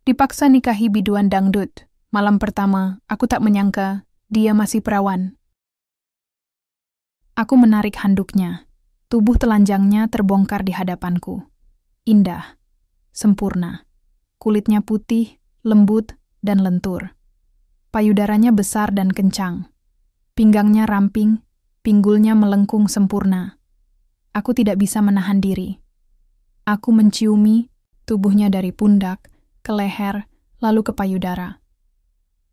Dipaksa nikahi biduan dangdut. Malam pertama, aku tak menyangka dia masih perawan. Aku menarik handuknya. Tubuh telanjangnya terbongkar di hadapanku. Indah, sempurna. Kulitnya putih, lembut, dan lentur. Payudaranya besar dan kencang. Pinggangnya ramping, pinggulnya melengkung sempurna. Aku tidak bisa menahan diri. Aku menciumi tubuhnya dari pundak, ke leher, lalu ke payudara.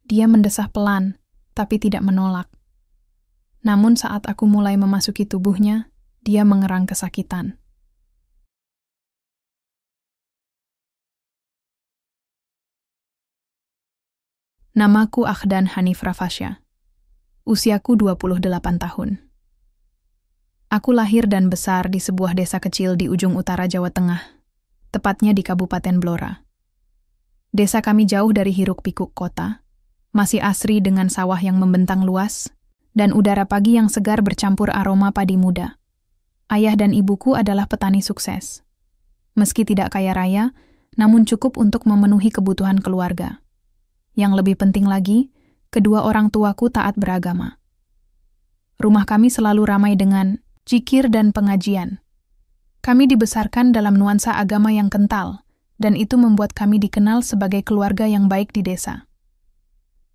Dia mendesah pelan, tapi tidak menolak. Namun saat aku mulai memasuki tubuhnya, dia mengerang kesakitan. Namaku Akhdan Hanif Rafasya. Usiaku 28 tahun. Aku lahir dan besar di sebuah desa kecil di ujung utara Jawa Tengah, tepatnya di Kabupaten Blora. Desa kami jauh dari hiruk-pikuk kota, masih asri dengan sawah yang membentang luas, dan udara pagi yang segar bercampur aroma padi muda. Ayah dan ibuku adalah petani sukses. Meski tidak kaya raya, namun cukup untuk memenuhi kebutuhan keluarga. Yang lebih penting lagi, kedua orang tuaku taat beragama. Rumah kami selalu ramai dengan zikir dan pengajian. Kami dibesarkan dalam nuansa agama yang kental, dan itu membuat kami dikenal sebagai keluarga yang baik di desa.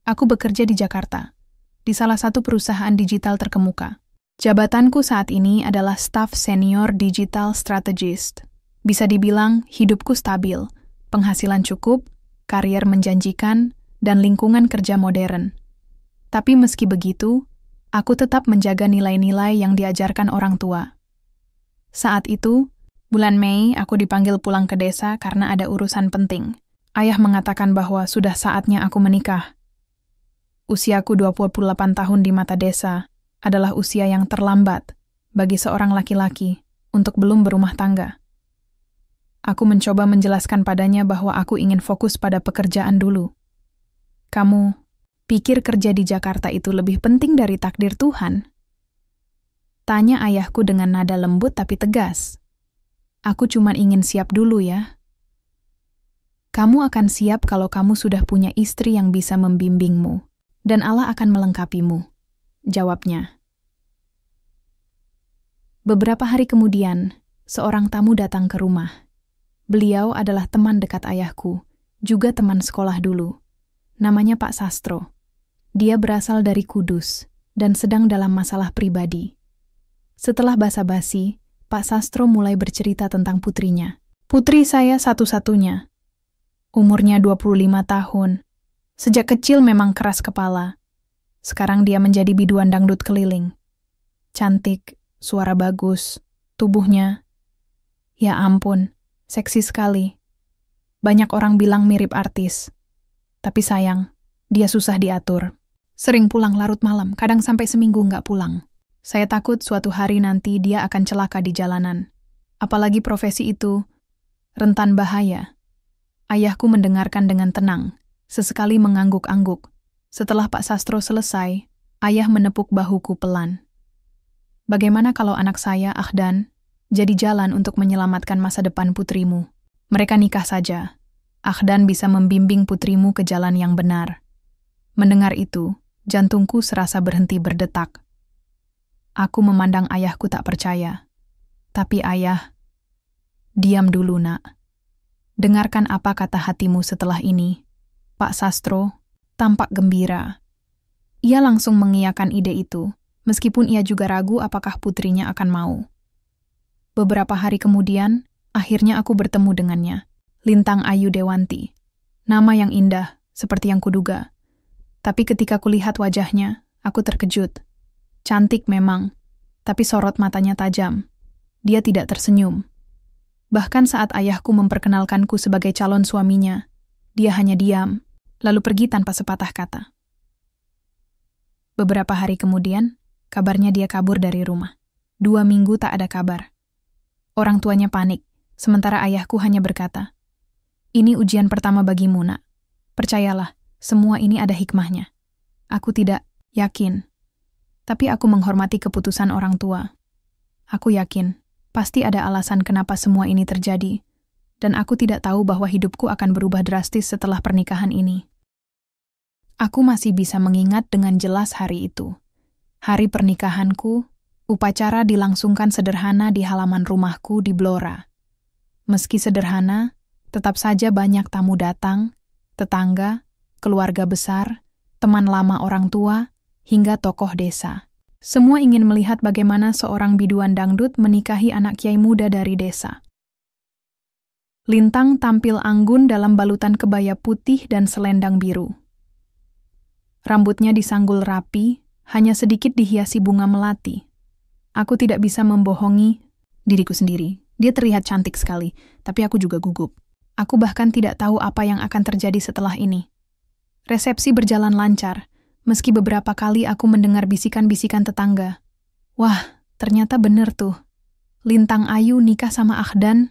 Aku bekerja di Jakarta, di salah satu perusahaan digital terkemuka. Jabatanku saat ini adalah staf senior digital strategist. Bisa dibilang hidupku stabil, penghasilan cukup, karier menjanjikan, dan lingkungan kerja modern. Tapi meski begitu, aku tetap menjaga nilai-nilai yang diajarkan orang tua. Saat itu, bulan Mei aku dipanggil pulang ke desa karena ada urusan penting. Ayah mengatakan bahwa sudah saatnya aku menikah. Usiaku 28 tahun di mata desa adalah usia yang terlambat bagi seorang laki-laki untuk belum berumah tangga. Aku mencoba menjelaskan padanya bahwa aku ingin fokus pada pekerjaan dulu. Kamu pikir kerja di Jakarta itu lebih penting dari takdir Tuhan? Tanya ayahku dengan nada lembut tapi tegas. Aku cuma ingin siap dulu ya. Kamu akan siap kalau kamu sudah punya istri yang bisa membimbingmu, dan Allah akan melengkapimu, jawabnya. Beberapa hari kemudian, seorang tamu datang ke rumah. Beliau adalah teman dekat ayahku, juga teman sekolah dulu. Namanya Pak Sastro. Dia berasal dari Kudus dan sedang dalam masalah pribadi. Setelah basa-basi, Pak Sastro mulai bercerita tentang putrinya. Putri saya satu-satunya. Umurnya 25 tahun. Sejak kecil memang keras kepala. Sekarang dia menjadi biduan dangdut keliling. Cantik, suara bagus, tubuhnya. Ya ampun, seksi sekali. Banyak orang bilang mirip artis. Tapi sayang, dia susah diatur. Sering pulang larut malam, kadang sampai seminggu nggak pulang. Saya takut suatu hari nanti dia akan celaka di jalanan. Apalagi profesi itu rentan bahaya. Ayahku mendengarkan dengan tenang, sesekali mengangguk-angguk. Setelah Pak Sastro selesai, ayah menepuk bahuku pelan. Bagaimana kalau anak saya, Akhdan, jadi jalan untuk menyelamatkan masa depan putrimu? Mereka nikah saja. Akhdan bisa membimbing putrimu ke jalan yang benar. Mendengar itu, jantungku serasa berhenti berdetak. Aku memandang ayahku tak percaya. Tapi ayah, diam dulu nak. Dengarkan apa kata hatimu setelah ini. Pak Sastro tampak gembira. Ia langsung mengiyakan ide itu, meskipun ia juga ragu apakah putrinya akan mau. Beberapa hari kemudian, akhirnya aku bertemu dengannya. Lintang Ayu Dewanti. Nama yang indah, seperti yang kuduga. Tapi ketika kulihat wajahnya, aku terkejut. Cantik memang, tapi sorot matanya tajam. Dia tidak tersenyum. Bahkan saat ayahku memperkenalkanku sebagai calon suaminya, dia hanya diam, lalu pergi tanpa sepatah kata. Beberapa hari kemudian, kabarnya dia kabur dari rumah. 2 minggu tak ada kabar. Orang tuanya panik, sementara ayahku hanya berkata, "Ini ujian pertama bagimu, nak. Percayalah, semua ini ada hikmahnya." Aku tidak yakin. Tapi aku menghormati keputusan orang tua. Aku yakin, pasti ada alasan kenapa semua ini terjadi. dan aku tidak tahu bahwa hidupku akan berubah drastis setelah pernikahan ini. Aku masih bisa mengingat dengan jelas hari itu. Hari pernikahanku, upacara dilangsungkan sederhana di halaman rumahku di Blora. Meski sederhana, tetap saja banyak tamu datang, tetangga, keluarga besar, teman lama orang tua, hingga tokoh desa. Semua ingin melihat bagaimana seorang biduan dangdut menikahi anak kiai muda dari desa. Lintang tampil anggun dalam balutan kebaya putih dan selendang biru. Rambutnya disanggul rapi, hanya sedikit dihiasi bunga melati. Aku tidak bisa membohongi diriku sendiri. Dia terlihat cantik sekali, tapi aku juga gugup. Aku bahkan tidak tahu apa yang akan terjadi setelah ini. Resepsi berjalan lancar, meski beberapa kali aku mendengar bisikan-bisikan tetangga. Wah, ternyata bener tuh. Lintang Ayu nikah sama Ahdan.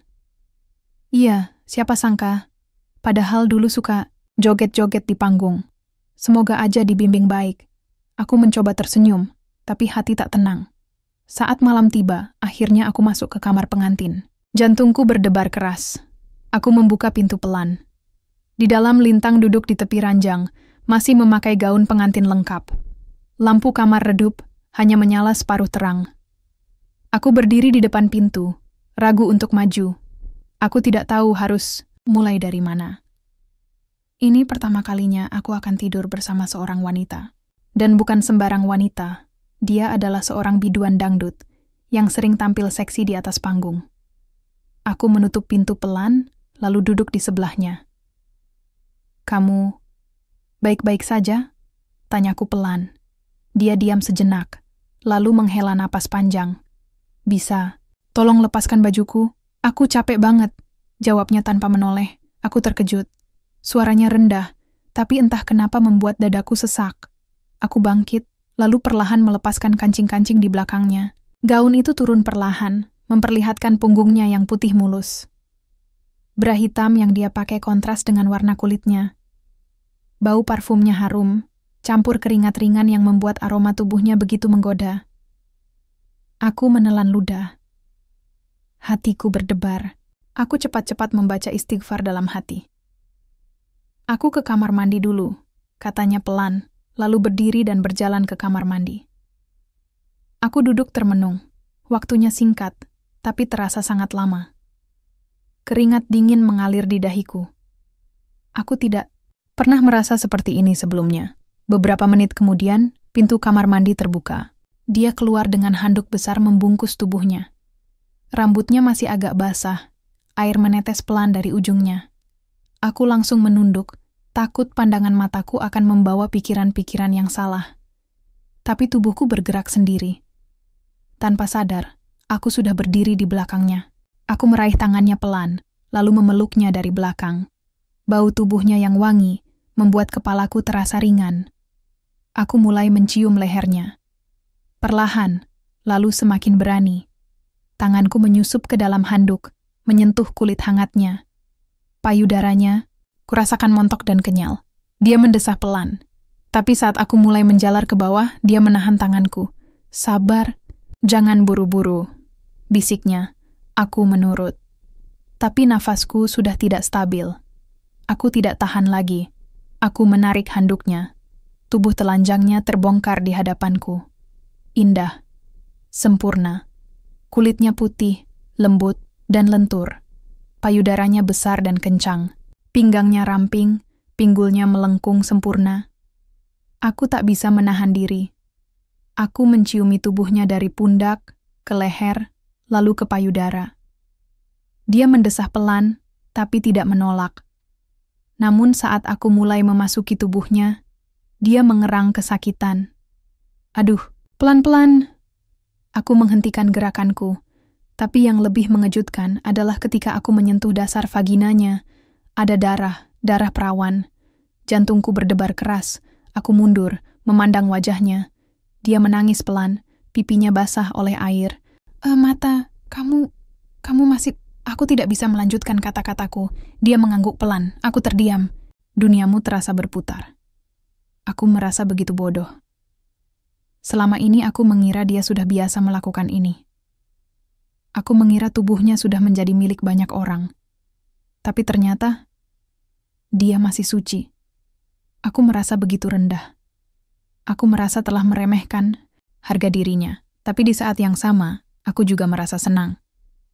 Iya, siapa sangka. Padahal dulu suka joget-joget di panggung. Semoga aja dibimbing baik. Aku mencoba tersenyum, tapi hati tak tenang. Saat malam tiba, akhirnya aku masuk ke kamar pengantin. Jantungku berdebar keras. Aku membuka pintu pelan. Di dalam Lintang duduk di tepi ranjang, masih memakai gaun pengantin lengkap. Lampu kamar redup, hanya menyala separuh terang. Aku berdiri di depan pintu, ragu untuk maju. Aku tidak tahu harus mulai dari mana. Ini pertama kalinya aku akan tidur bersama seorang wanita. Dan bukan sembarang wanita, dia adalah seorang biduan dangdut yang sering tampil seksi di atas panggung. Aku menutup pintu pelan, lalu duduk di sebelahnya. "Kamu baik-baik saja?" tanyaku pelan. Dia diam sejenak, lalu menghela napas panjang. "Bisa, tolong lepaskan bajuku. Aku capek banget," jawabnya tanpa menoleh. Aku terkejut. Suaranya rendah, tapi entah kenapa membuat dadaku sesak. Aku bangkit, lalu perlahan melepaskan kancing-kancing di belakangnya. Gaun itu turun perlahan, memperlihatkan punggungnya yang putih mulus. Bra hitam yang dia pakai kontras dengan warna kulitnya. Bau parfumnya harum, campur keringat ringan yang membuat aroma tubuhnya begitu menggoda. Aku menelan ludah. Hatiku berdebar. Aku cepat-cepat membaca istighfar dalam hati. "Aku ke kamar mandi dulu," katanya pelan, lalu berdiri dan berjalan ke kamar mandi. Aku duduk termenung. Waktunya singkat, tapi terasa sangat lama. Keringat dingin mengalir di dahiku. Aku tidak pernah merasa seperti ini sebelumnya. Beberapa menit kemudian, pintu kamar mandi terbuka. Dia keluar dengan handuk besar membungkus tubuhnya. Rambutnya masih agak basah, air menetes pelan dari ujungnya. Aku langsung menunduk, takut pandangan mataku akan membawa pikiran-pikiran yang salah. Tapi tubuhku bergerak sendiri. Tanpa sadar, aku sudah berdiri di belakangnya. Aku meraih tangannya pelan, lalu memeluknya dari belakang. Bau tubuhnya yang wangi membuat kepalaku terasa ringan. Aku mulai mencium lehernya. Perlahan, lalu semakin berani. Tanganku menyusup ke dalam handuk, menyentuh kulit hangatnya. Payudaranya, kurasakan montok dan kenyal. Dia mendesah pelan. Tapi saat aku mulai menjalar ke bawah, dia menahan tanganku. "Sabar, jangan buru-buru," bisiknya. Aku menurut. Tapi nafasku sudah tidak stabil. Aku tidak tahan lagi. Aku menarik handuknya. Tubuh telanjangnya terbongkar di hadapanku. Indah. Sempurna. Kulitnya putih, lembut, dan lentur. Payudaranya besar dan kencang. Pinggangnya ramping, pinggulnya melengkung sempurna. Aku tak bisa menahan diri. Aku menciumi tubuhnya dari pundak, ke leher, lalu ke payudara. Dia mendesah pelan, tapi tidak menolak. Namun saat aku mulai memasuki tubuhnya, dia mengerang kesakitan. "Aduh, pelan-pelan." Aku menghentikan gerakanku. Tapi yang lebih mengejutkan adalah ketika aku menyentuh dasar vaginanya. Ada darah perawan. Jantungku berdebar keras. Aku mundur, memandang wajahnya. Dia menangis pelan, pipinya basah oleh air. Mata, kamu masih..." Aku tidak bisa melanjutkan kata-kataku. Dia mengangguk pelan. Aku terdiam. Duniamu terasa berputar. Aku merasa begitu bodoh. Selama ini aku mengira dia sudah biasa melakukan ini. Aku mengira tubuhnya sudah menjadi milik banyak orang. Tapi ternyata, dia masih suci. Aku merasa begitu rendah. Aku merasa telah meremehkan harga dirinya. Tapi di saat yang sama, aku juga merasa senang,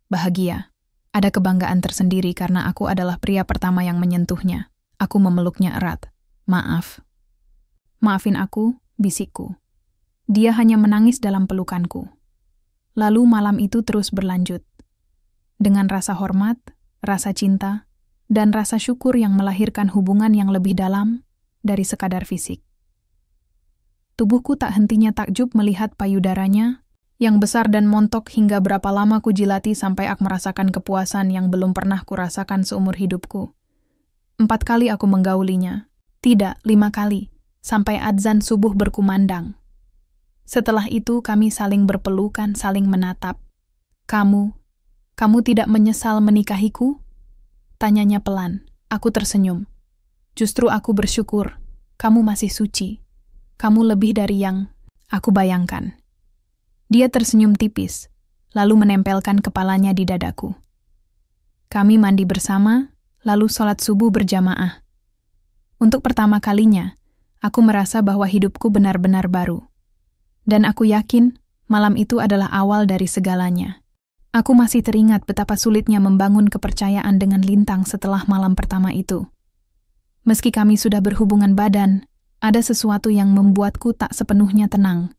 bahagia. Ada kebanggaan tersendiri karena aku adalah pria pertama yang menyentuhnya. Aku memeluknya erat. Maaf. Maafin aku, bisikku. Dia hanya menangis dalam pelukanku. Lalu malam itu terus berlanjut. Dengan rasa hormat, rasa cinta, dan rasa syukur yang melahirkan hubungan yang lebih dalam dari sekadar fisik. Tubuhku tak hentinya takjub melihat payudaranya yang besar dan montok hingga berapa lama kujilati sampai aku merasakan kepuasan yang belum pernah kurasakan seumur hidupku. 4 kali aku menggaulinya. Tidak, 5 kali. Sampai adzan subuh berkumandang. Setelah itu kami saling berpelukan, saling menatap. Kamu tidak menyesal menikahiku? Tanyanya pelan. Aku tersenyum. Justru aku bersyukur. Kamu masih suci. Kamu lebih dari yang aku bayangkan. Dia tersenyum tipis, lalu menempelkan kepalanya di dadaku. Kami mandi bersama, lalu sholat subuh berjamaah. Untuk pertama kalinya, aku merasa bahwa hidupku benar-benar baru. Dan aku yakin malam itu adalah awal dari segalanya. Aku masih teringat betapa sulitnya membangun kepercayaan dengan Lintang setelah malam pertama itu. Meski kami sudah berhubungan badan, ada sesuatu yang membuatku tak sepenuhnya tenang.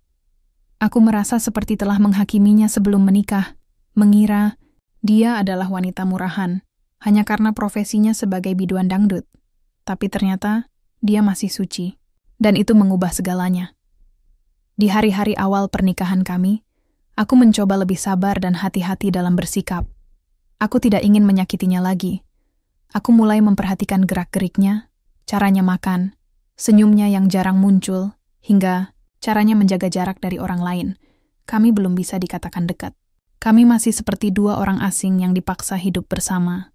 Aku merasa seperti telah menghakiminya sebelum menikah, mengira dia adalah wanita murahan, hanya karena profesinya sebagai biduan dangdut. Tapi ternyata dia masih suci, dan itu mengubah segalanya. Di hari-hari awal pernikahan kami, aku mencoba lebih sabar dan hati-hati dalam bersikap. Aku tidak ingin menyakitinya lagi. Aku mulai memperhatikan gerak-geriknya, caranya makan, senyumnya yang jarang muncul, hingga caranya menjaga jarak dari orang lain. Kami belum bisa dikatakan dekat. Kami masih seperti 2 orang asing yang dipaksa hidup bersama.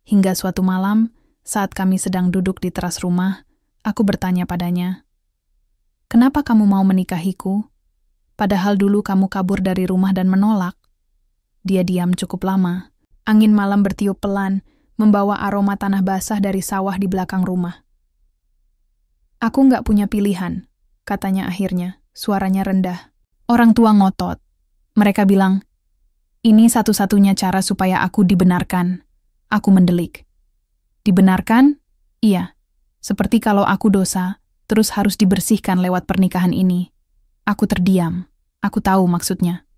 Hingga suatu malam, saat kami sedang duduk di teras rumah, aku bertanya padanya, "Kenapa kamu mau menikahiku? Padahal dulu kamu kabur dari rumah dan menolak." Dia diam cukup lama. Angin malam bertiup pelan, membawa aroma tanah basah dari sawah di belakang rumah. "Aku nggak punya pilihan," katanya akhirnya, suaranya rendah. Orang tua ngotot. Mereka bilang, "Ini satu-satunya cara supaya aku dibenarkan." Aku mendelik. Dibenarkan? Iya. Seperti kalau aku dosa, terus harus dibersihkan lewat pernikahan ini. Aku terdiam. Aku tahu maksudnya.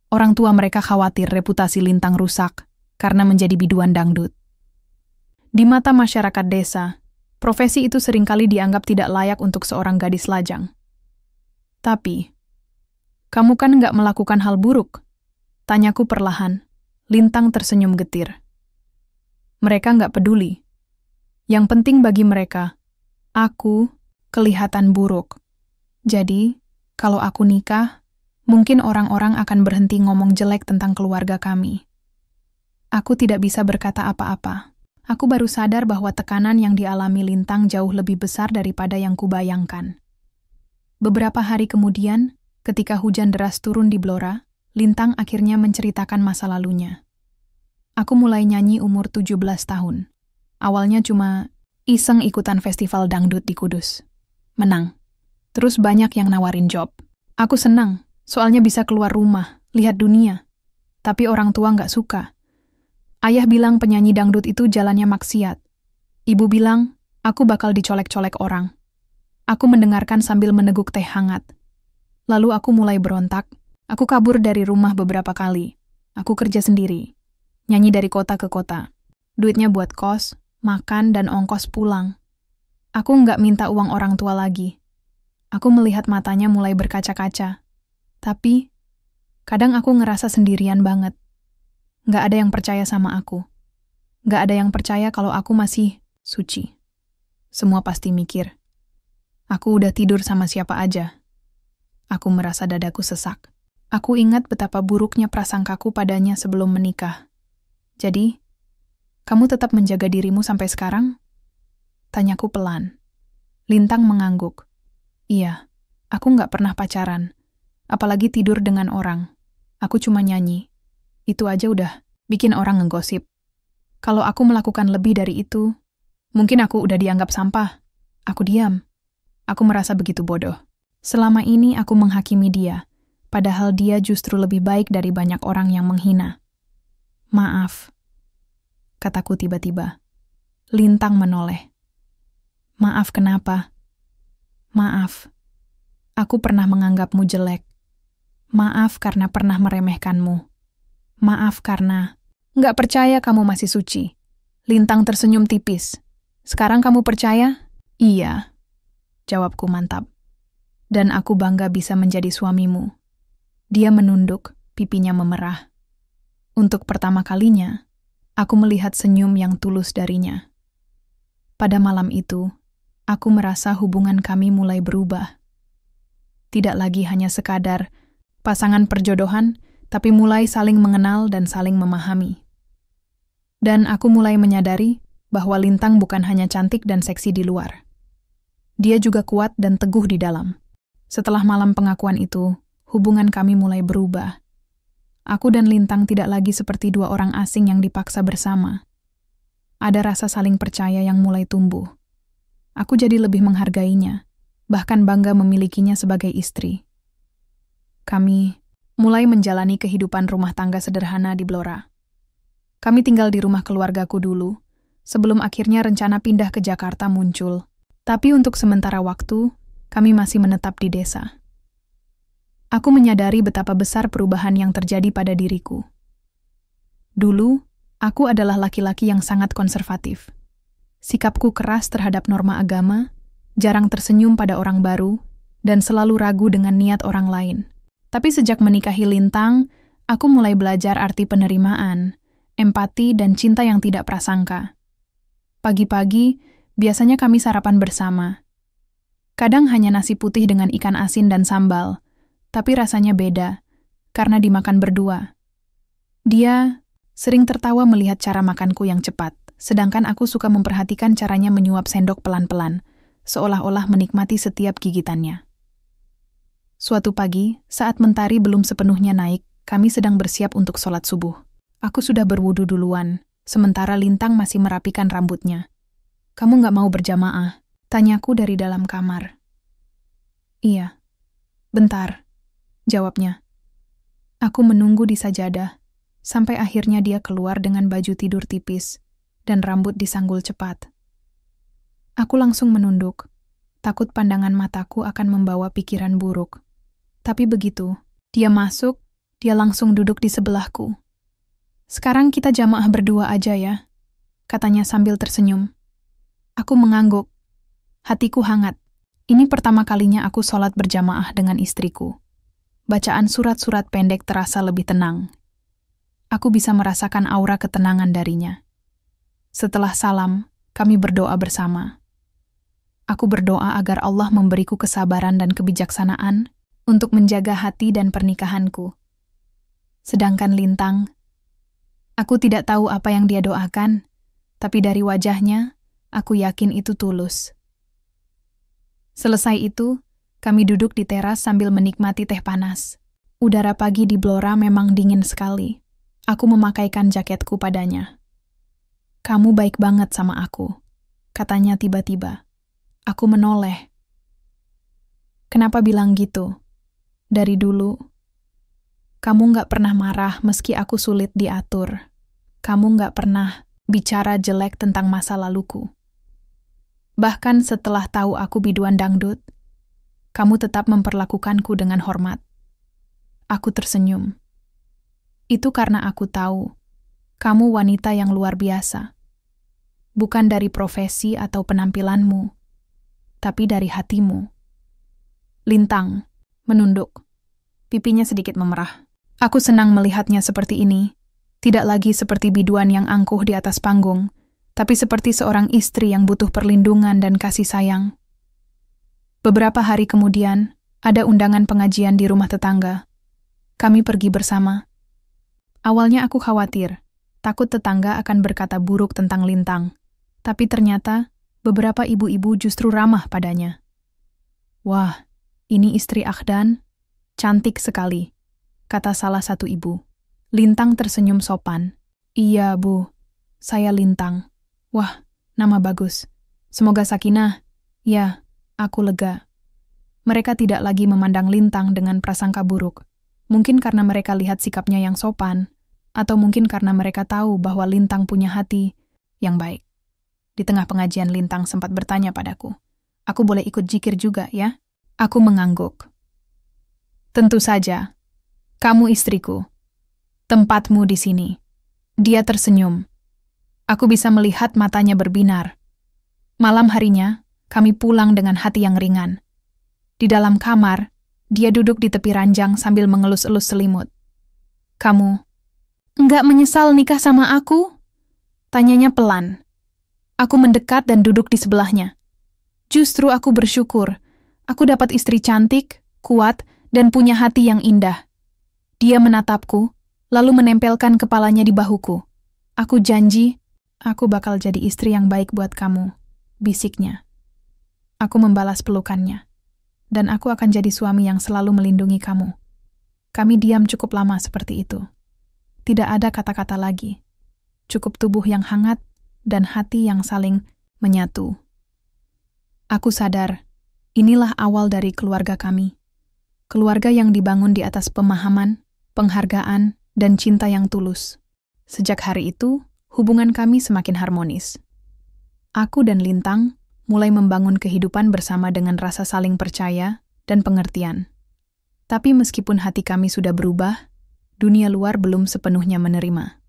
Orang tua mereka khawatir reputasi Lintang rusak karena menjadi biduan dangdut. Di mata masyarakat desa, profesi itu seringkali dianggap tidak layak untuk seorang gadis lajang. Tapi, kamu kan nggak melakukan hal buruk? Tanyaku perlahan. Lintang tersenyum getir. Mereka nggak peduli. Yang penting bagi mereka, aku kelihatan buruk. Jadi, kalau aku nikah, mungkin orang-orang akan berhenti ngomong jelek tentang keluarga kami. Aku tidak bisa berkata apa-apa. Aku baru sadar bahwa tekanan yang dialami Lintang jauh lebih besar daripada yang kubayangkan. Beberapa hari kemudian, ketika hujan deras turun di Blora, Lintang akhirnya menceritakan masa lalunya. Aku mulai nyanyi umur 17 tahun. Awalnya cuma iseng ikutan festival dangdut di Kudus. Menang. Terus banyak yang nawarin job. Aku senang, soalnya bisa keluar rumah, lihat dunia. Tapi orang tua nggak suka. Ayah bilang penyanyi dangdut itu jalannya maksiat. Ibu bilang, aku bakal dicolek-colek orang. Aku mendengarkan sambil meneguk teh hangat. Lalu aku mulai berontak. Aku kabur dari rumah beberapa kali. Aku kerja sendiri. Nyanyi dari kota ke kota. Duitnya buat kos, makan, dan ongkos pulang. Aku nggak minta uang orang tua lagi. Aku melihat matanya mulai berkaca-kaca. Tapi, kadang aku ngerasa sendirian banget. Nggak ada yang percaya sama aku. Nggak ada yang percaya kalau aku masih suci. Semua pasti mikir, aku udah tidur sama siapa aja. Aku merasa dadaku sesak. Aku ingat betapa buruknya prasangkaku padanya sebelum menikah. Jadi, kamu tetap menjaga dirimu sampai sekarang? Tanyaku pelan. Lintang mengangguk. Iya, aku nggak pernah pacaran. Apalagi tidur dengan orang. Aku cuma nyanyi. Itu aja udah bikin orang ngegosip. Kalau aku melakukan lebih dari itu, mungkin aku udah dianggap sampah. Aku diam. Aku merasa begitu bodoh. Selama ini aku menghakimi dia, padahal dia justru lebih baik dari banyak orang yang menghina. Maaf, kataku tiba-tiba. Lintang menoleh. Maaf kenapa? Maaf. Aku pernah menganggapmu jelek. Maaf karena pernah meremehkanmu. Maaf karena nggak percaya kamu masih suci. Lintang tersenyum tipis. Sekarang kamu percaya? Iya, jawabku mantap. Dan aku bangga bisa menjadi suamimu. Dia menunduk, pipinya memerah. Untuk pertama kalinya, aku melihat senyum yang tulus darinya. Pada malam itu, aku merasa hubungan kami mulai berubah. Tidak lagi hanya sekadar pasangan perjodohan, tapi mulai saling mengenal dan saling memahami. Dan aku mulai menyadari bahwa Lintang bukan hanya cantik dan seksi di luar. Dia juga kuat dan teguh di dalam. Setelah malam pengakuan itu, hubungan kami mulai berubah. Aku dan Lintang tidak lagi seperti dua orang asing yang dipaksa bersama. Ada rasa saling percaya yang mulai tumbuh. Aku jadi lebih menghargainya, bahkan bangga memilikinya sebagai istri. Kami mulai menjalani kehidupan rumah tangga sederhana di Blora. Kami tinggal di rumah keluargaku dulu, sebelum akhirnya rencana pindah ke Jakarta muncul. Tapi untuk sementara waktu, kami masih menetap di desa. Aku menyadari betapa besar perubahan yang terjadi pada diriku. Dulu, aku adalah laki-laki yang sangat konservatif. Sikapku keras terhadap norma agama, jarang tersenyum pada orang baru, dan selalu ragu dengan niat orang lain. Tapi sejak menikahi Lintang, aku mulai belajar arti penerimaan, empati, dan cinta yang tidak prasangka. Pagi-pagi, biasanya kami sarapan bersama. Kadang hanya nasi putih dengan ikan asin dan sambal, tapi rasanya beda, karena dimakan berdua. Dia sering tertawa melihat cara makanku yang cepat, sedangkan aku suka memperhatikan caranya menyuap sendok pelan-pelan, seolah-olah menikmati setiap gigitannya. Suatu pagi, saat mentari belum sepenuhnya naik, kami sedang bersiap untuk sholat subuh. Aku sudah berwudu duluan, sementara Lintang masih merapikan rambutnya. Kamu nggak mau berjamaah? Tanyaku dari dalam kamar. Iya. Bentar. Jawabnya. Aku menunggu di sajadah, sampai akhirnya dia keluar dengan baju tidur tipis dan rambut disanggul cepat. Aku langsung menunduk, takut pandangan mataku akan membawa pikiran buruk. Tapi begitu, dia masuk, dia langsung duduk di sebelahku. Sekarang kita jamaah berdua aja ya, katanya sambil tersenyum. Aku mengangguk. Hatiku hangat. Ini pertama kalinya aku sholat berjamaah dengan istriku. Bacaan surat-surat pendek terasa lebih tenang. Aku bisa merasakan aura ketenangan darinya. Setelah salam, kami berdoa bersama. Aku berdoa agar Allah memberiku kesabaran dan kebijaksanaan untuk menjaga hati dan pernikahanku. Sedangkan Lintang, aku tidak tahu apa yang dia doakan, tapi dari wajahnya, aku yakin itu tulus. Selesai itu, kami duduk di teras sambil menikmati teh panas. Udara pagi di Blora memang dingin sekali. Aku memakaikan jaketku padanya. Kamu baik banget sama aku, katanya tiba-tiba. Aku menoleh. Kenapa bilang gitu? Dari dulu, kamu nggak pernah marah meski aku sulit diatur. Kamu nggak pernah bicara jelek tentang masa laluku. Bahkan setelah tahu aku biduan dangdut, kamu tetap memperlakukanku dengan hormat. Aku tersenyum. Itu karena aku tahu, kamu wanita yang luar biasa. Bukan dari profesi atau penampilanmu, tapi dari hatimu. Lintang menunduk. Pipinya sedikit memerah. Aku senang melihatnya seperti ini. Tidak lagi seperti biduan yang angkuh di atas panggung, tapi seperti seorang istri yang butuh perlindungan dan kasih sayang. Beberapa hari kemudian, ada undangan pengajian di rumah tetangga. Kami pergi bersama. Awalnya aku khawatir, takut tetangga akan berkata buruk tentang Lintang. Tapi ternyata, beberapa ibu-ibu justru ramah padanya. Wah, ini istri Akhdan? Cantik sekali, kata salah satu ibu. Lintang tersenyum sopan. Iya, Bu. Saya Lintang. Wah, nama bagus. Semoga Sakinah. Ya, aku lega. Mereka tidak lagi memandang Lintang dengan prasangka buruk. Mungkin karena mereka lihat sikapnya yang sopan, atau mungkin karena mereka tahu bahwa Lintang punya hati yang baik. Di tengah pengajian Lintang sempat bertanya padaku, "Aku boleh ikut zikir juga, ya?" Aku mengangguk. "Tentu saja. Kamu istriku. Tempatmu di sini." Dia tersenyum. Aku bisa melihat matanya berbinar. Malam harinya, kami pulang dengan hati yang ringan. Di dalam kamar, dia duduk di tepi ranjang sambil mengelus-elus selimut. "Kamu enggak menyesal nikah sama aku?" Tanyanya pelan. Aku mendekat dan duduk di sebelahnya. Justru aku bersyukur. Aku dapat istri cantik, kuat, dan punya hati yang indah. Dia menatapku, lalu menempelkan kepalanya di bahuku. "Aku janji, aku bakal jadi istri yang baik buat kamu," bisiknya. Aku membalas pelukannya. "Dan aku akan jadi suami yang selalu melindungi kamu." Kami diam cukup lama seperti itu. Tidak ada kata-kata lagi. Cukup tubuh yang hangat dan hati yang saling menyatu. Aku sadar, inilah awal dari keluarga kami. Keluarga yang dibangun di atas pemahaman, penghargaan, dan cinta yang tulus. Sejak hari itu, hubungan kami semakin harmonis. Aku dan Lintang mulai membangun kehidupan bersama dengan rasa saling percaya dan pengertian. Tapi meskipun hati kami sudah berubah, dunia luar belum sepenuhnya menerima.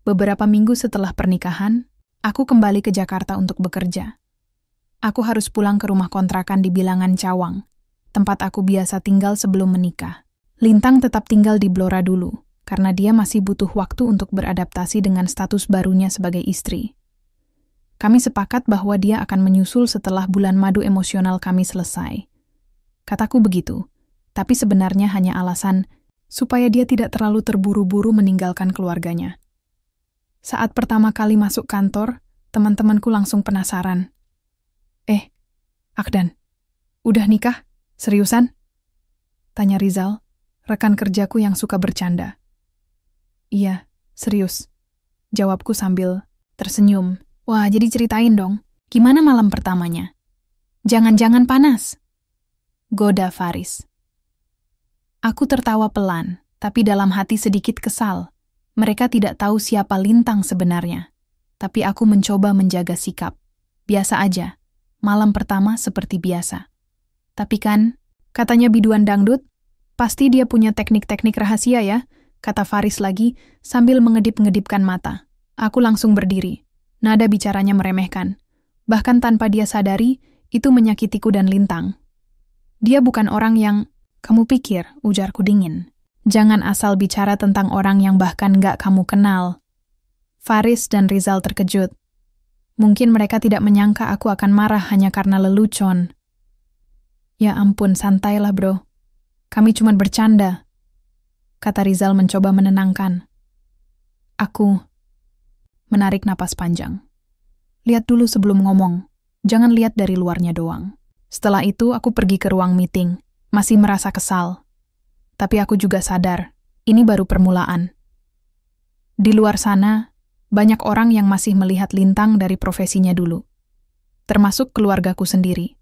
Beberapa minggu setelah pernikahan, aku kembali ke Jakarta untuk bekerja. Aku harus pulang ke rumah kontrakan di Bilangan Cawang, tempat aku biasa tinggal sebelum menikah. Lintang tetap tinggal di Blora dulu, karena dia masih butuh waktu untuk beradaptasi dengan status barunya sebagai istri. Kami sepakat bahwa dia akan menyusul setelah bulan madu emosional kami selesai. Kataku begitu, tapi sebenarnya hanya alasan supaya dia tidak terlalu terburu-buru meninggalkan keluarganya. Saat pertama kali masuk kantor, teman-temanku langsung penasaran. Akdan, udah nikah? Seriusan?" Tanya Rizal, rekan kerjaku yang suka bercanda. "Iya, serius," jawabku sambil tersenyum. "Wah, jadi ceritain dong, gimana malam pertamanya? Jangan-jangan panas?" goda Faris. Aku tertawa pelan, tapi dalam hati sedikit kesal. Mereka tidak tahu siapa Lintang sebenarnya. Tapi aku mencoba menjaga sikap. Biasa aja, malam pertama seperti biasa. "Tapi kan, katanya biduan dangdut, pasti dia punya teknik-teknik rahasia ya," kata Faris lagi sambil mengedip-ngedipkan mata. Aku langsung berdiri. Nada bicaranya meremehkan. Bahkan tanpa dia sadari, itu menyakitiku dan Lintang. "Dia bukan orang yang kamu pikir," ujarku dingin. "Jangan asal bicara tentang orang yang bahkan gak kamu kenal." Faris dan Rizal terkejut. Mungkin mereka tidak menyangka aku akan marah hanya karena lelucon. "Ya ampun, santailah bro. Kami cuma bercanda," kata Rizal mencoba menenangkan. Aku menarik napas panjang. "Lihat dulu sebelum ngomong. Jangan lihat dari luarnya doang." Setelah itu aku pergi ke ruang meeting, masih merasa kesal. Tapi aku juga sadar, ini baru permulaan. Di luar sana, banyak orang yang masih melihat Lintang dari profesinya dulu, termasuk keluargaku sendiri.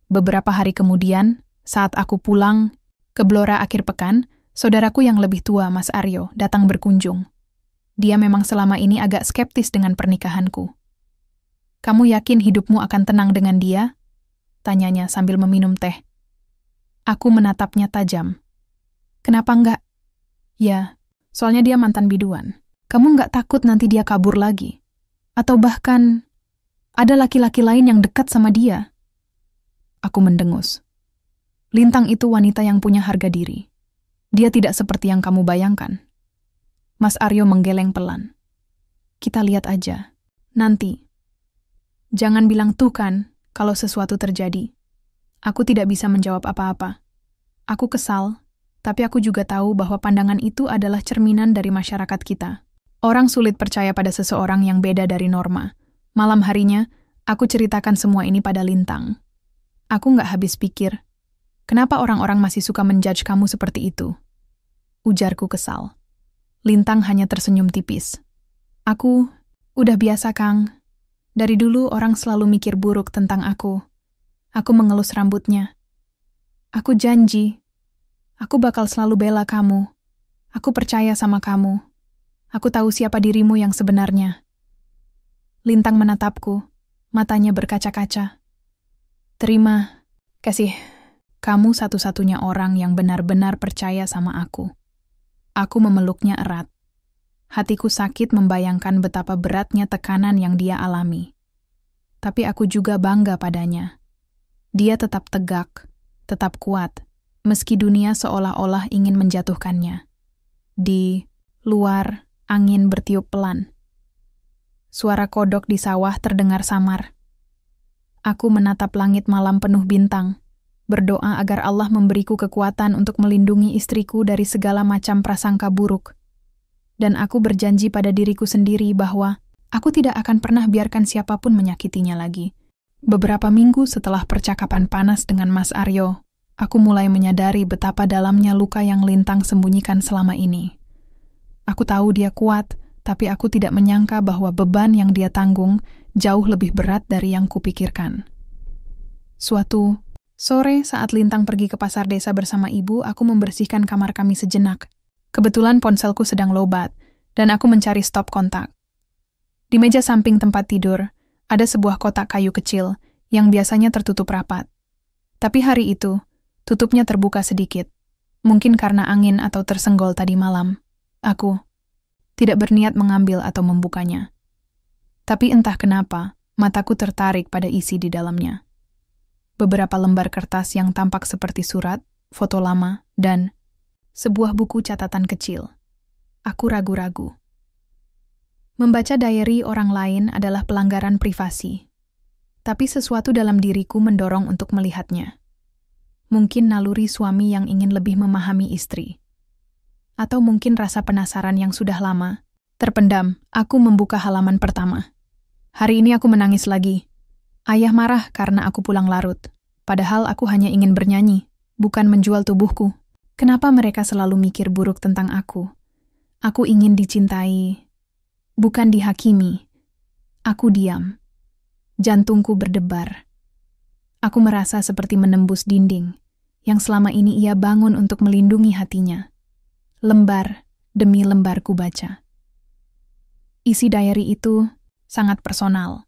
Beberapa hari kemudian, saat aku pulang ke Blora akhir pekan, saudaraku yang lebih tua, Mas Aryo, datang berkunjung. Dia memang selama ini agak skeptis dengan pernikahanku. "Kamu yakin hidupmu akan tenang dengan dia?" tanyanya sambil meminum teh. Aku menatapnya tajam. "Kenapa enggak?" "Ya, soalnya dia mantan biduan. Kamu enggak takut nanti dia kabur lagi? Atau bahkan ada laki-laki lain yang dekat sama dia?" Aku mendengus. Lintang itu wanita yang punya harga diri. Dia tidak seperti yang kamu bayangkan. Mas Aryo menggeleng pelan. "Kita lihat aja. Nanti. Jangan bilang tuh kan, kalau sesuatu terjadi." Aku tidak bisa menjawab apa-apa. Aku kesal, tapi aku juga tahu bahwa pandangan itu adalah cerminan dari masyarakat kita. Orang sulit percaya pada seseorang yang beda dari norma. Malam harinya, aku ceritakan semua ini pada Lintang. Aku nggak habis pikir, kenapa orang-orang masih suka menjudge kamu seperti itu? Ujarku kesal. Lintang hanya tersenyum tipis. Aku udah biasa, Kang. Dari dulu orang selalu mikir buruk tentang aku. Aku mengelus rambutnya. Aku janji, aku bakal selalu bela kamu. Aku percaya sama kamu. Aku tahu siapa dirimu yang sebenarnya. Lintang menatapku, matanya berkaca-kaca. Terima kasih. Kamu satu-satunya orang yang benar-benar percaya sama aku. Aku memeluknya erat. Hatiku sakit membayangkan betapa beratnya tekanan yang dia alami. Tapi aku juga bangga padanya. Dia tetap tegak, tetap kuat, meski dunia seolah-olah ingin menjatuhkannya. Di luar, angin bertiup pelan. Suara kodok di sawah terdengar samar. Aku menatap langit malam penuh bintang, berdoa agar Allah memberiku kekuatan untuk melindungi istriku dari segala macam prasangka buruk. Dan aku berjanji pada diriku sendiri bahwa aku tidak akan pernah biarkan siapapun menyakitinya lagi. Beberapa minggu setelah percakapan panas dengan Mas Aryo, aku mulai menyadari betapa dalamnya luka yang Lintang sembunyikan selama ini. Aku tahu dia kuat, tapi aku tidak menyangka bahwa beban yang dia tanggung jauh lebih berat dari yang kupikirkan. Suatu sore saat Lintang pergi ke pasar desa bersama ibu, aku membersihkan kamar kami sejenak. Kebetulan ponselku sedang lobat, dan aku mencari stop kontak. Di meja samping tempat tidur, ada sebuah kotak kayu kecil yang biasanya tertutup rapat. Tapi hari itu, tutupnya terbuka sedikit. Mungkin karena angin atau tersenggol tadi malam. Aku tidak berniat mengambil atau membukanya. Tapi entah kenapa, mataku tertarik pada isi di dalamnya. Beberapa lembar kertas yang tampak seperti surat, foto lama, dan sebuah buku catatan kecil. Aku ragu-ragu. Membaca diary orang lain adalah pelanggaran privasi. Tapi sesuatu dalam diriku mendorong untuk melihatnya. Mungkin naluri suami yang ingin lebih memahami istri. Atau mungkin rasa penasaran yang sudah lama terpendam. Aku membuka halaman pertama. Hari ini aku menangis lagi. Ayah marah karena aku pulang larut. Padahal aku hanya ingin bernyanyi, bukan menjual tubuhku. Kenapa mereka selalu mikir buruk tentang aku? Aku ingin dicintai, bukan dihakimi. Aku diam. Jantungku berdebar. Aku merasa seperti menembus dinding, yang selama ini ia bangun untuk melindungi hatinya. Lembar demi lembar ku baca. Isi diary itu sangat personal.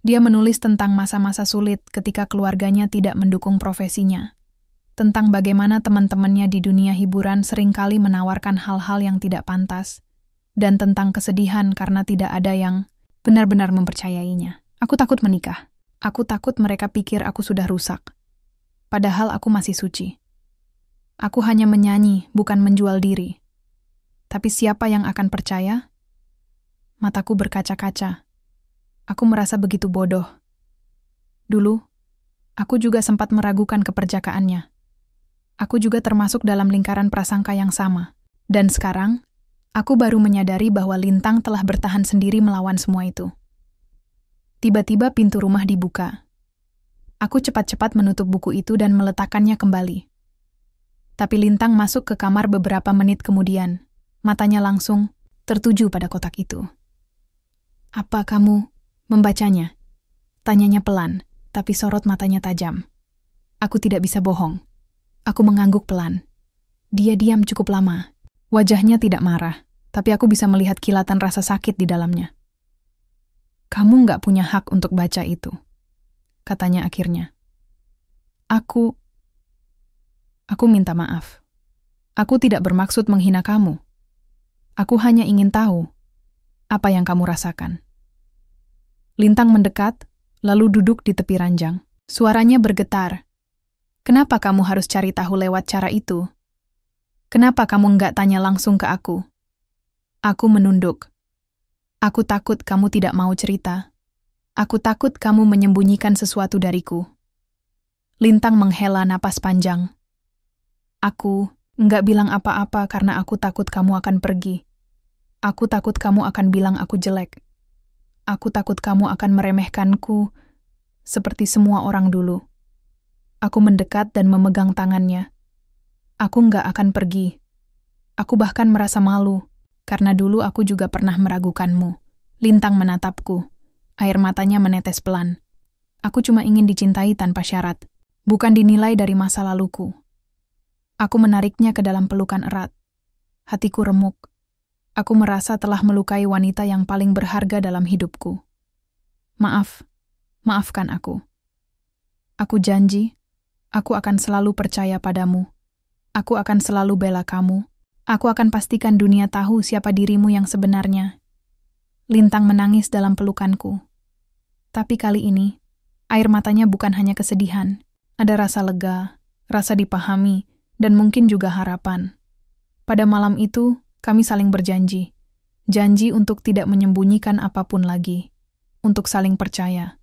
Dia menulis tentang masa-masa sulit ketika keluarganya tidak mendukung profesinya. Tentang bagaimana teman-temannya di dunia hiburan seringkali menawarkan hal-hal yang tidak pantas, dan tentang kesedihan karena tidak ada yang benar-benar mempercayainya. Aku takut menikah. Aku takut mereka pikir aku sudah rusak. Padahal aku masih suci. Aku hanya menyanyi, bukan menjual diri. Tapi siapa yang akan percaya? Mataku berkaca-kaca. Aku merasa begitu bodoh. Dulu, aku juga sempat meragukan keperjakaannya. Aku juga termasuk dalam lingkaran prasangka yang sama. Dan sekarang, aku baru menyadari bahwa Lintang telah bertahan sendiri melawan semua itu. Tiba-tiba pintu rumah dibuka. Aku cepat-cepat menutup buku itu dan meletakkannya kembali. Tapi Lintang masuk ke kamar beberapa menit kemudian. Matanya langsung tertuju pada kotak itu. "Apa kamu membacanya?" Tanyanya pelan, tapi sorot matanya tajam. Aku tidak bisa bohong. Aku mengangguk pelan. Dia diam cukup lama. Wajahnya tidak marah, tapi aku bisa melihat kilatan rasa sakit di dalamnya. "Kamu nggak punya hak untuk baca itu," katanya akhirnya. Aku minta maaf. Aku tidak bermaksud menghina kamu. Aku hanya ingin tahu apa yang kamu rasakan. Lintang mendekat, lalu duduk di tepi ranjang. Suaranya bergetar. "Kenapa kamu harus cari tahu lewat cara itu? Kenapa kamu nggak tanya langsung ke aku?" Aku menunduk. Aku takut kamu tidak mau cerita. Aku takut kamu menyembunyikan sesuatu dariku. Lintang menghela napas panjang. Aku nggak bilang apa-apa karena aku takut kamu akan pergi. Aku takut kamu akan bilang aku jelek. Aku takut kamu akan meremehkanku seperti semua orang dulu. Aku mendekat dan memegang tangannya. Aku nggak akan pergi. Aku bahkan merasa malu Karena dulu aku juga pernah meragukanmu. Lintang menatapku. Air matanya menetes pelan. Aku cuma ingin dicintai tanpa syarat, bukan dinilai dari masa laluku. Aku menariknya ke dalam pelukan erat. Hatiku remuk. Aku merasa telah melukai wanita yang paling berharga dalam hidupku. Maafkan aku. Aku janji, aku akan selalu percaya padamu. Aku akan selalu bela kamu. Aku akan pastikan dunia tahu siapa dirimu yang sebenarnya. Lintang menangis dalam pelukanku. Tapi kali ini, air matanya bukan hanya kesedihan. Ada rasa lega, rasa dipahami, dan mungkin juga harapan. Pada malam itu, kami saling berjanji. Janji untuk tidak menyembunyikan apapun lagi. Untuk saling percaya.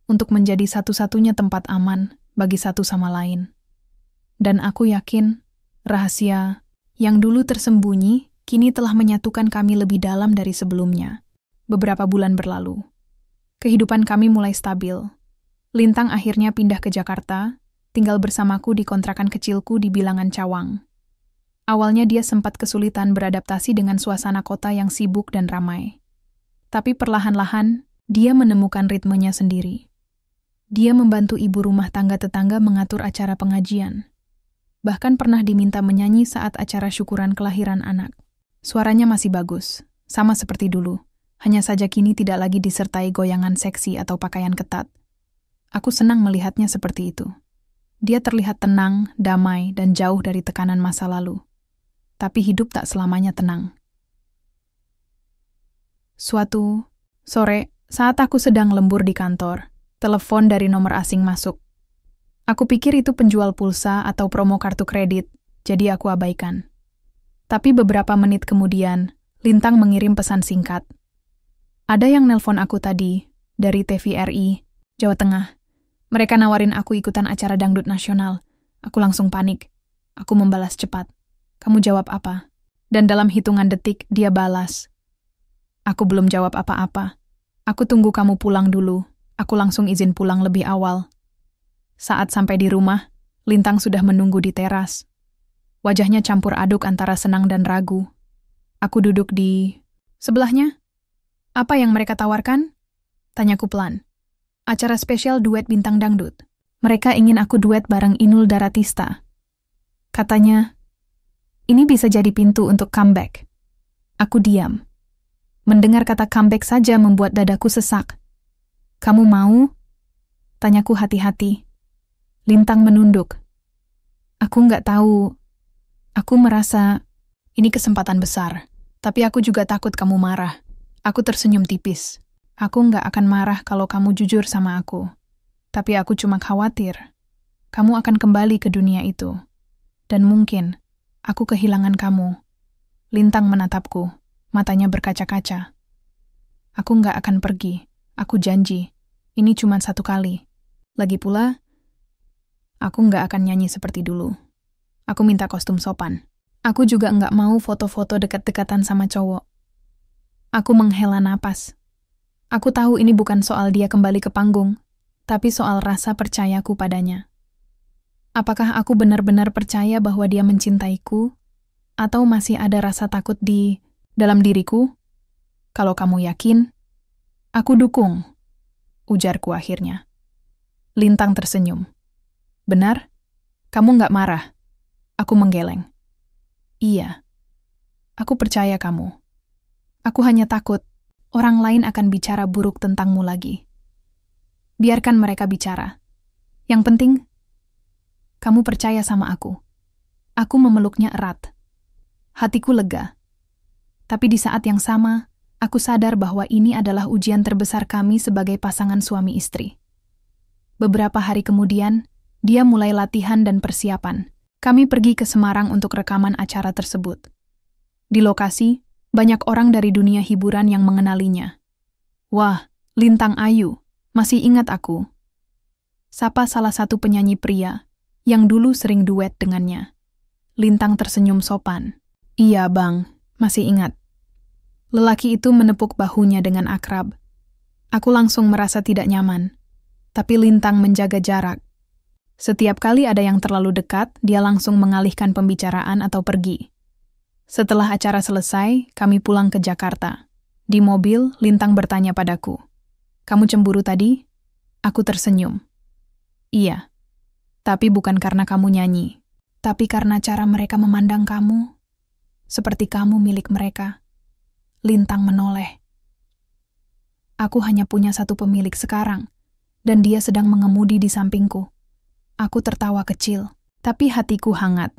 Untuk menjadi satu-satunya tempat aman bagi satu sama lain. Dan aku yakin, rahasia yang dulu tersembunyi, kini telah menyatukan kami lebih dalam dari sebelumnya. Beberapa bulan berlalu. Kehidupan kami mulai stabil. Lintang akhirnya pindah ke Jakarta, tinggal bersamaku di kontrakan kecilku di bilangan Cawang. Awalnya dia sempat kesulitan beradaptasi dengan suasana kota yang sibuk dan ramai. Tapi perlahan-lahan, dia menemukan ritmenya sendiri. Dia membantu ibu rumah tangga tetangga mengatur acara pengajian. Bahkan pernah diminta menyanyi saat acara syukuran kelahiran anak. Suaranya masih bagus, sama seperti dulu. Hanya saja kini tidak lagi disertai goyangan seksi atau pakaian ketat. Aku senang melihatnya seperti itu. Dia terlihat tenang, damai, dan jauh dari tekanan masa lalu. Tapi hidup tak selamanya tenang. Suatu sore, saat aku sedang lembur di kantor, telepon dari nomor asing masuk. Aku pikir itu penjual pulsa atau promo kartu kredit, jadi aku abaikan. Tapi beberapa menit kemudian, Lintang mengirim pesan singkat. Ada yang nelpon aku tadi, dari TVRI, Jawa Tengah. Mereka nawarin aku ikutan acara dangdut nasional. Aku langsung panik. Aku membalas cepat. Kamu jawab apa? Dan dalam hitungan detik, dia balas. Aku belum jawab apa-apa. Aku tunggu kamu pulang dulu. Aku langsung izin pulang lebih awal. Saat sampai di rumah, Lintang sudah menunggu di teras. Wajahnya campur aduk antara senang dan ragu. Aku duduk di sebelahnya. Apa yang mereka tawarkan? Tanyaku pelan. Acara spesial duet bintang dangdut. Mereka ingin aku duet bareng Inul Daratista. Katanya, ini bisa jadi pintu untuk comeback. Aku diam. Mendengar kata comeback saja membuat dadaku sesak. Kamu mau? Tanyaku hati-hati. Lintang menunduk. Aku nggak tahu. Aku merasa ini kesempatan besar. Tapi aku juga takut kamu marah. Aku tersenyum tipis. Aku nggak akan marah kalau kamu jujur sama aku. Tapi aku cuma khawatir. Kamu akan kembali ke dunia itu. Dan mungkin, aku kehilangan kamu. Lintang menatapku, matanya berkaca-kaca. Aku nggak akan pergi. Aku janji. Ini cuma satu kali. Lagi pula, aku nggak akan nyanyi seperti dulu. Aku minta kostum sopan. Aku juga nggak mau foto-foto dekat-dekatan sama cowok. Aku menghela napas. Aku tahu ini bukan soal dia kembali ke panggung, tapi soal rasa percayaku padanya. Apakah aku benar-benar percaya bahwa dia mencintaiku, atau masih ada rasa takut di dalam diriku? Kalau kamu yakin, aku dukung, ujarku akhirnya. Lintang tersenyum. Benar? Kamu nggak marah? Aku menggeleng. Iya. Aku percaya kamu. Aku hanya takut orang lain akan bicara buruk tentangmu lagi. Biarkan mereka bicara. Yang penting, kamu percaya sama aku. Aku memeluknya erat. Hatiku lega. Tapi di saat yang sama, aku sadar bahwa ini adalah ujian terbesar kami sebagai pasangan suami istri. Beberapa hari kemudian, dia mulai latihan dan persiapan. Kami pergi ke Semarang untuk rekaman acara tersebut. Di lokasi, banyak orang dari dunia hiburan yang mengenalinya. Wah, Lintang Ayu, masih ingat aku. Sapa salah satu penyanyi pria yang dulu sering duet dengannya. Lintang tersenyum sopan. Iya bang, masih ingat. Lelaki itu menepuk bahunya dengan akrab. Aku langsung merasa tidak nyaman. Tapi Lintang menjaga jarak. Setiap kali ada yang terlalu dekat, dia langsung mengalihkan pembicaraan atau pergi. Setelah acara selesai, kami pulang ke Jakarta. Di mobil, Lintang bertanya padaku, "Kamu cemburu tadi?" Aku tersenyum. "Iya, tapi bukan karena kamu nyanyi, tapi karena cara mereka memandang kamu, seperti kamu milik mereka." Lintang menoleh. "Aku hanya punya satu pemilik sekarang, dan dia sedang mengemudi di sampingku." Aku tertawa kecil, tapi hatiku hangat.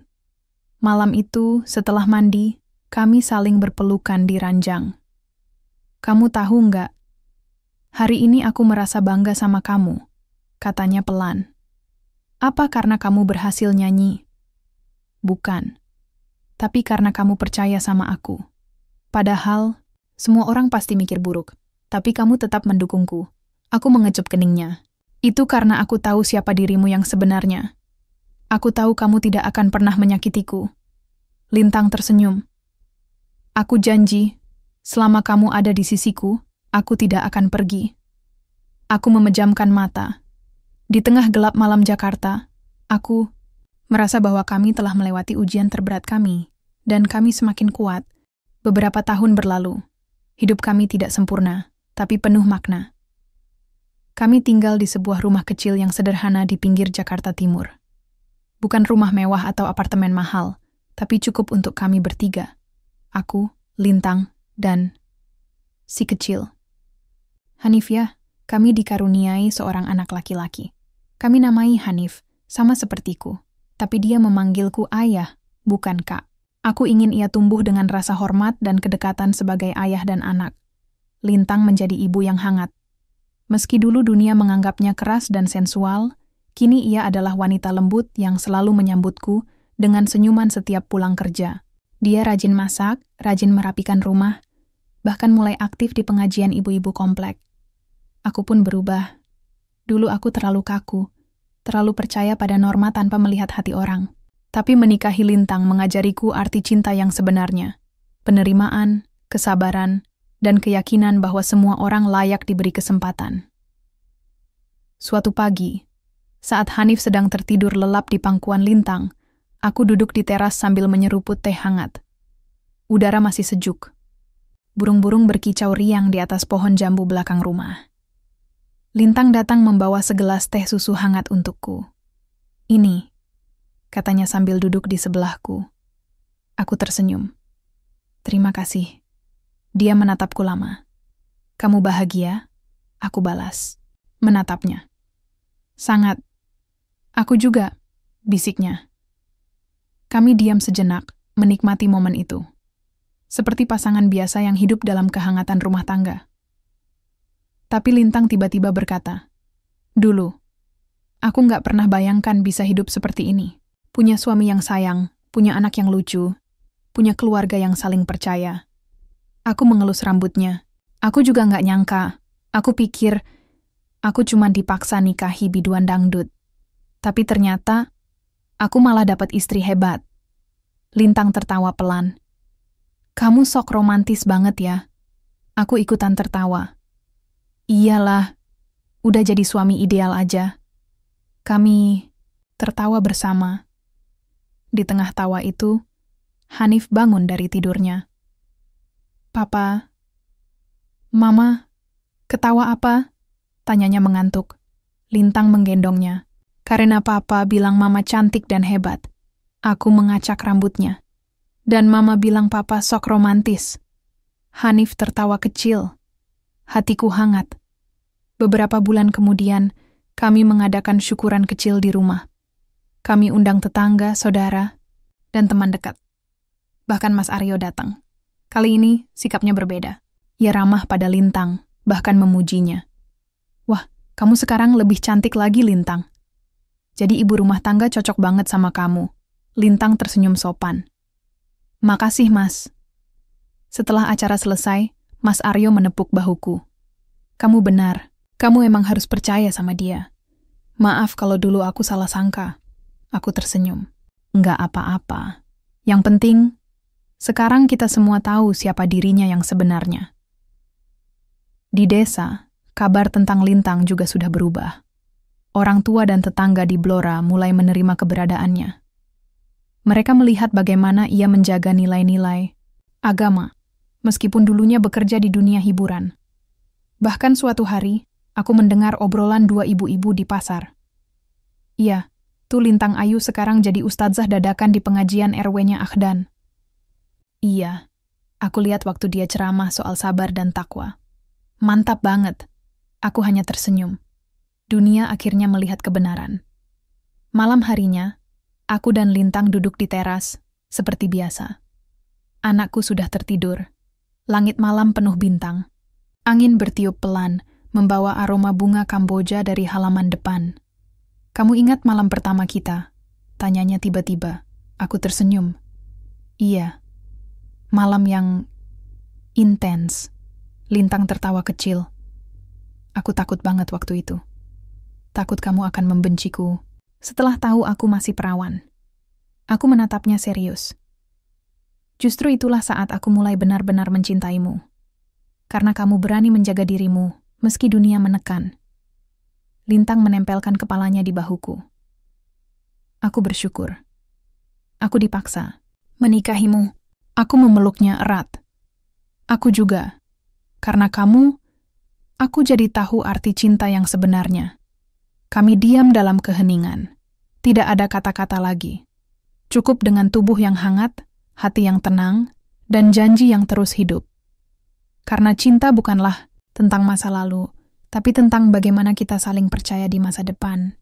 Malam itu, setelah mandi, kami saling berpelukan di ranjang. "Kamu tahu nggak? Hari ini aku merasa bangga sama kamu," katanya pelan. "Apa karena kamu berhasil nyanyi?" "Bukan. Tapi karena kamu percaya sama aku. Padahal, semua orang pasti mikir buruk. Tapi kamu tetap mendukungku." Aku mengecup keningnya. "Itu karena aku tahu siapa dirimu yang sebenarnya. Aku tahu kamu tidak akan pernah menyakitiku." Lintang tersenyum. "Aku janji, selama kamu ada di sisiku, aku tidak akan pergi." Aku memejamkan mata. Di tengah gelap malam Jakarta, aku merasa bahwa kami telah melewati ujian terberat kami, dan kami semakin kuat. Beberapa tahun berlalu. Hidup kami tidak sempurna, tapi penuh makna. Kami tinggal di sebuah rumah kecil yang sederhana di pinggir Jakarta Timur. Bukan rumah mewah atau apartemen mahal, tapi cukup untuk kami bertiga. Aku, Lintang, dan si kecil. Hanif ya, kami dikaruniai seorang anak laki-laki. Kami namai Hanif, sama sepertiku. Tapi dia memanggilku ayah, bukan kak. Aku ingin ia tumbuh dengan rasa hormat dan kedekatan sebagai ayah dan anak. Lintang menjadi ibu yang hangat. Meski dulu dunia menganggapnya keras dan sensual, kini ia adalah wanita lembut yang selalu menyambutku dengan senyuman setiap pulang kerja. Dia rajin masak, rajin merapikan rumah, bahkan mulai aktif di pengajian ibu-ibu komplek. Aku pun berubah. Dulu aku terlalu kaku, terlalu percaya pada norma tanpa melihat hati orang. Tapi menikahi Lintang mengajariku arti cinta yang sebenarnya. Penerimaan, kesabaran, dan keyakinan bahwa semua orang layak diberi kesempatan. Suatu pagi, saat Hanif sedang tertidur lelap di pangkuan Lintang, aku duduk di teras sambil menyeruput teh hangat. Udara masih sejuk. Burung-burung berkicau riang di atas pohon jambu belakang rumah. Lintang datang membawa segelas teh susu hangat untukku. "Ini," katanya sambil duduk di sebelahku. Aku tersenyum. "Terima kasih." Dia menatapku lama. "Kamu bahagia?" Aku balas. Menatapnya. "Sangat." "Aku juga," bisiknya. Kami diam sejenak, menikmati momen itu. Seperti pasangan biasa yang hidup dalam kehangatan rumah tangga. Tapi Lintang tiba-tiba berkata, "Dulu, aku nggak pernah bayangkan bisa hidup seperti ini. Punya suami yang sayang, punya anak yang lucu, punya keluarga yang saling percaya." Aku mengelus rambutnya. Aku juga nggak nyangka. Aku pikir aku cuma dipaksa nikahi biduan dangdut. Tapi ternyata aku malah dapat istri hebat. Lintang tertawa pelan. "Kamu sok romantis banget ya." Aku ikutan tertawa. "Iyalah, udah jadi suami ideal aja." Kami tertawa bersama. Di tengah tawa itu, Hanif bangun dari tidurnya. "Papa, Mama, ketawa apa?" tanyanya mengantuk. Lintang menggendongnya. "Karena Papa bilang Mama cantik dan hebat." Aku mengacak rambutnya. "Dan Mama bilang Papa sok romantis." Hanif tertawa kecil. Hatiku hangat. Beberapa bulan kemudian, kami mengadakan syukuran kecil di rumah. Kami undang tetangga, saudara, dan teman dekat. Bahkan Mas Aryo datang. Kali ini sikapnya berbeda. Ia ramah pada Lintang, bahkan memujinya. "Wah, kamu sekarang lebih cantik lagi, Lintang. Jadi ibu rumah tangga cocok banget sama kamu." Lintang tersenyum sopan. "Makasih, Mas." Setelah acara selesai, Mas Aryo menepuk bahuku. "Kamu benar, kamu emang harus percaya sama dia. Maaf kalau dulu aku salah sangka." Aku tersenyum. "Nggak apa-apa. Yang penting, sekarang kita semua tahu siapa dirinya yang sebenarnya." Di desa, kabar tentang Lintang juga sudah berubah. Orang tua dan tetangga di Blora mulai menerima keberadaannya. Mereka melihat bagaimana ia menjaga nilai-nilai agama, meskipun dulunya bekerja di dunia hiburan. Bahkan suatu hari, aku mendengar obrolan dua ibu-ibu di pasar. Iya, tuh Lintang Ayu sekarang jadi ustadzah dadakan di pengajian RW-nya Akhdan. Iya, aku lihat waktu dia ceramah soal sabar dan takwa. Mantap banget. Aku hanya tersenyum. Dunia akhirnya melihat kebenaran. Malam harinya, aku dan Lintang duduk di teras, seperti biasa. Anakku sudah tertidur. Langit malam penuh bintang. Angin bertiup pelan, membawa aroma bunga Kamboja dari halaman depan. "Kamu ingat malam pertama kita?" tanyanya tiba-tiba. Aku tersenyum. "Iya." Malam yang intens. Lintang tertawa kecil. Aku takut banget waktu itu. Takut kamu akan membenciku setelah tahu aku masih perawan. Aku menatapnya serius. Justru itulah saat aku mulai benar-benar mencintaimu. Karena kamu berani menjaga dirimu, meski dunia menekan. Lintang menempelkan kepalanya di bahuku. Aku bersyukur. Aku dipaksa menikahimu. Aku memeluknya erat. Aku juga. Karena kamu, aku jadi tahu arti cinta yang sebenarnya. Kami diam dalam keheningan. Tidak ada kata-kata lagi. Cukup dengan tubuh yang hangat, hati yang tenang, dan janji yang terus hidup. Karena cinta bukanlah tentang masa lalu, tapi tentang bagaimana kita saling percaya di masa depan.